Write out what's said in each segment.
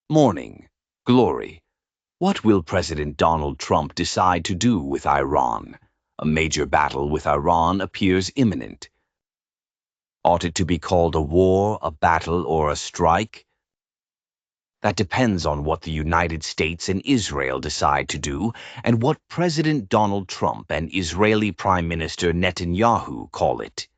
Morning. Glory. What will President Donald Trump decide to do with Iran? A major battle with Iran appears imminent. Ought it to be called a war, a battle, or a strike? That depends on what the United States and Israel decide to do and what President Donald Trump and Israeli Prime Minister Netanyahu call it.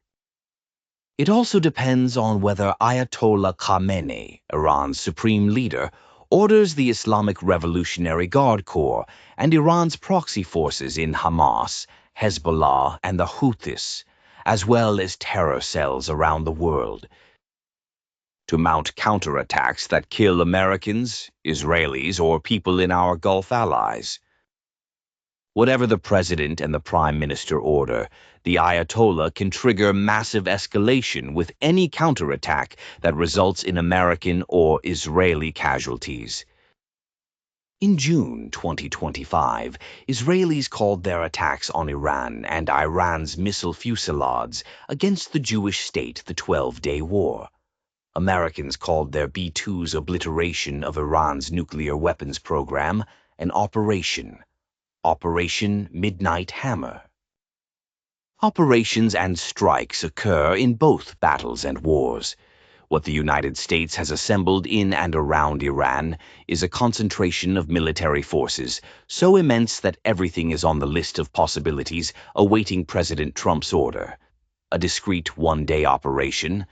It also depends on whether Ayatollah Khamenei, Iran's supreme leader, orders the Islamic Revolutionary Guard Corps and Iran's proxy forces in Hamas, Hezbollah, and the Houthis, as well as terror cells around the world, to mount counterattacks that kill Americans, Israelis, or people in our Gulf allies. Whatever the president and the prime minister order, the Ayatollah can trigger massive escalation with any counterattack that results in American or Israeli casualties. In June 2025, Israelis called their attacks on Iran and Iran's missile fusillades against the Jewish state the 12-day war. Americans called their B-2's obliteration of Iran's nuclear weapons program an operation. Operation Midnight Hammer. Operations and strikes occur in both battles and wars. What the United States has assembled in and around Iran is a concentration of military forces so immense that everything is on the list of possibilities awaiting President Trump's order. A discrete one-day operation,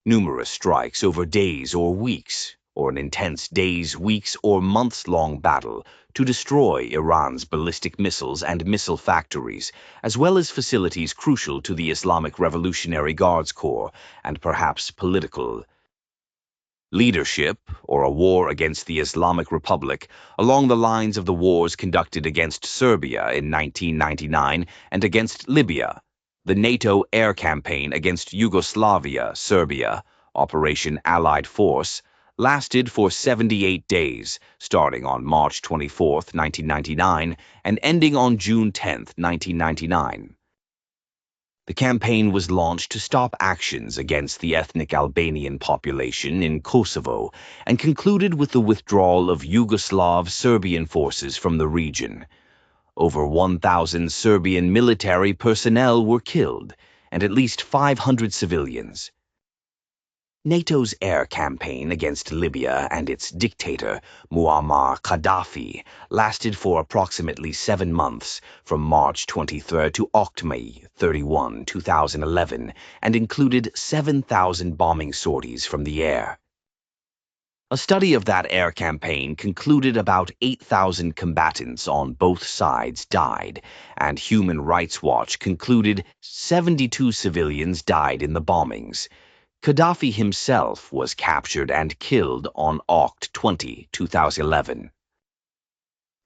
numerous strikes over days or weeks, or an intense days, weeks, or months-long battle to destroy Iran's ballistic missiles and missile factories, as well as facilities crucial to the Islamic Revolutionary Guards Corps and perhaps political leadership, or a war against the Islamic Republic along the lines of the wars conducted against Serbia in 1999 and against Libya, the NATO air campaign against Yugoslavia, Serbia, Operation Allied Force, lasted for 78 days, starting on March 24, 1999, and ending on June 10, 1999. The campaign was launched to stop actions against the ethnic Albanian population in Kosovo and concluded with the withdrawal of Yugoslav Serbian forces from the region. Over 1,000 Serbian military personnel were killed, and at least 500 civilians. NATO's air campaign against Libya and its dictator, Muammar Gaddafi, lasted for approximately 7 months, from March 23 to October 31, 2011, and included 7,000 bombing sorties from the air. A study of that air campaign concluded about 8,000 combatants on both sides died, and Human Rights Watch concluded 72 civilians died in the bombings. Gaddafi himself was captured and killed on Oct 20, 2011.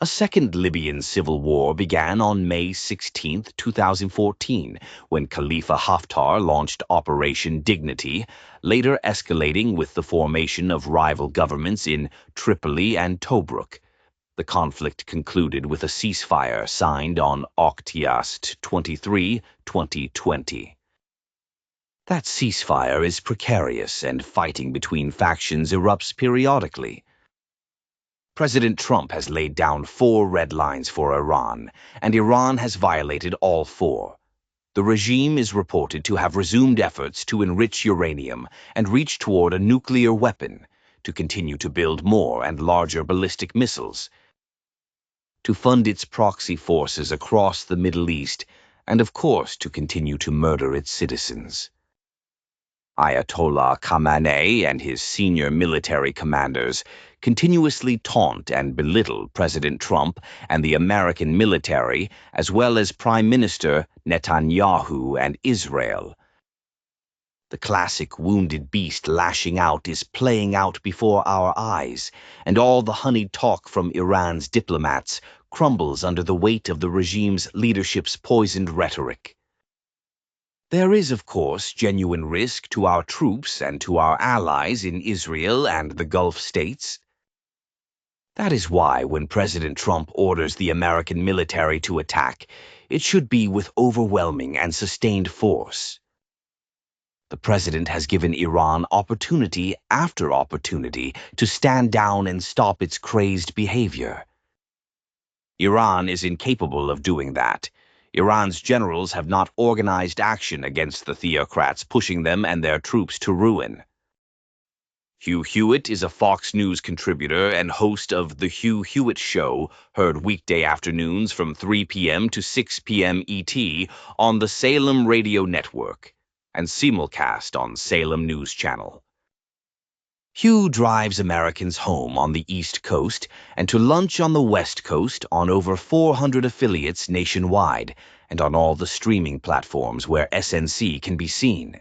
A second Libyan civil war began on May 16, 2014, when Khalifa Haftar launched Operation Dignity, later escalating with the formation of rival governments in Tripoli and Tobruk. The conflict concluded with a ceasefire signed on Oct 23, 2020. That ceasefire is precarious, and fighting between factions erupts periodically. President Trump has laid down 4 red lines for Iran, and Iran has violated all 4. The regime is reported to have resumed efforts to enrich uranium and reach toward a nuclear weapon, to continue to build more and larger ballistic missiles, to fund its proxy forces across the Middle East, and of course to continue to murder its citizens. Ayatollah Khamenei and his senior military commanders continuously taunt and belittle President Trump and the American military, as well as Prime Minister Netanyahu and Israel. The classic wounded beast lashing out is playing out before our eyes, and all the honeyed talk from Iran's diplomats crumbles under the weight of the regime's leadership's poisoned rhetoric. There is, of course, genuine risk to our troops and to our allies in Israel and the Gulf states. That is why when President Trump orders the American military to attack, it should be with overwhelming and sustained force. The president has given Iran opportunity after opportunity to stand down and stop its crazed behavior. Iran is incapable of doing that. Iran's generals have not organized action against the theocrats, pushing them and their troops to ruin. Hugh Hewitt is a Fox News contributor and host of The Hugh Hewitt Show, heard weekday afternoons from 3 p.m. to 6 p.m. ET on the Salem Radio Network and simulcast on Salem News Channel. Hugh drives Americans home on the East Coast and to lunch on the West Coast on over 400 affiliates nationwide and on all the streaming platforms where SNC can be seen.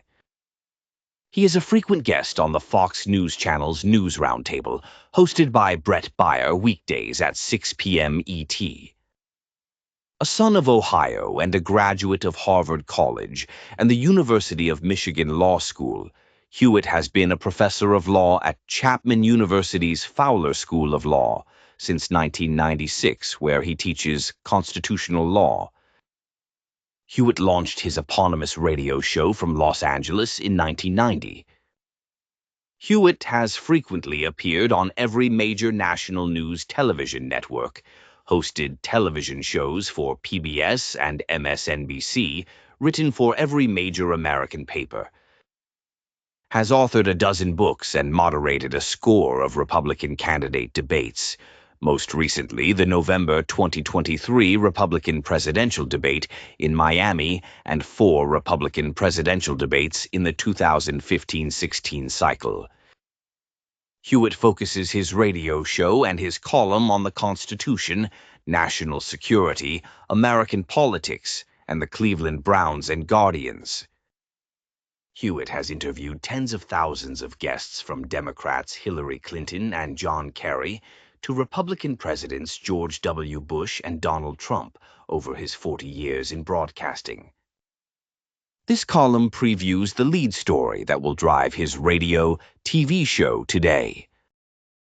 He is a frequent guest on the Fox News Channel's News Roundtable, hosted by Brett Baier weekdays at 6 p.m. ET. A son of Ohio and a graduate of Harvard College and the University of Michigan Law School, Hewitt has been a professor of law at Chapman University's Fowler School of Law since 1996, where he teaches constitutional law. Hewitt launched his eponymous radio show from Los Angeles in 1990. Hewitt has frequently appeared on every major national news television network, hosted television shows for PBS and MSNBC, written for every major American paper, has authored a dozen books and moderated a score of Republican candidate debates, most recently the November 2023 Republican presidential debate in Miami and 4 Republican presidential debates in the 2015-16 cycle. Hewitt focuses his radio show and his column on the Constitution, national security, American politics, and the Cleveland Browns and Guardians. Hewitt has interviewed tens of thousands of guests from Democrats Hillary Clinton and John Kerry to Republican presidents George W. Bush and Donald Trump over his 40 years in broadcasting. This column previews the lead story that will drive his radio, TV show today.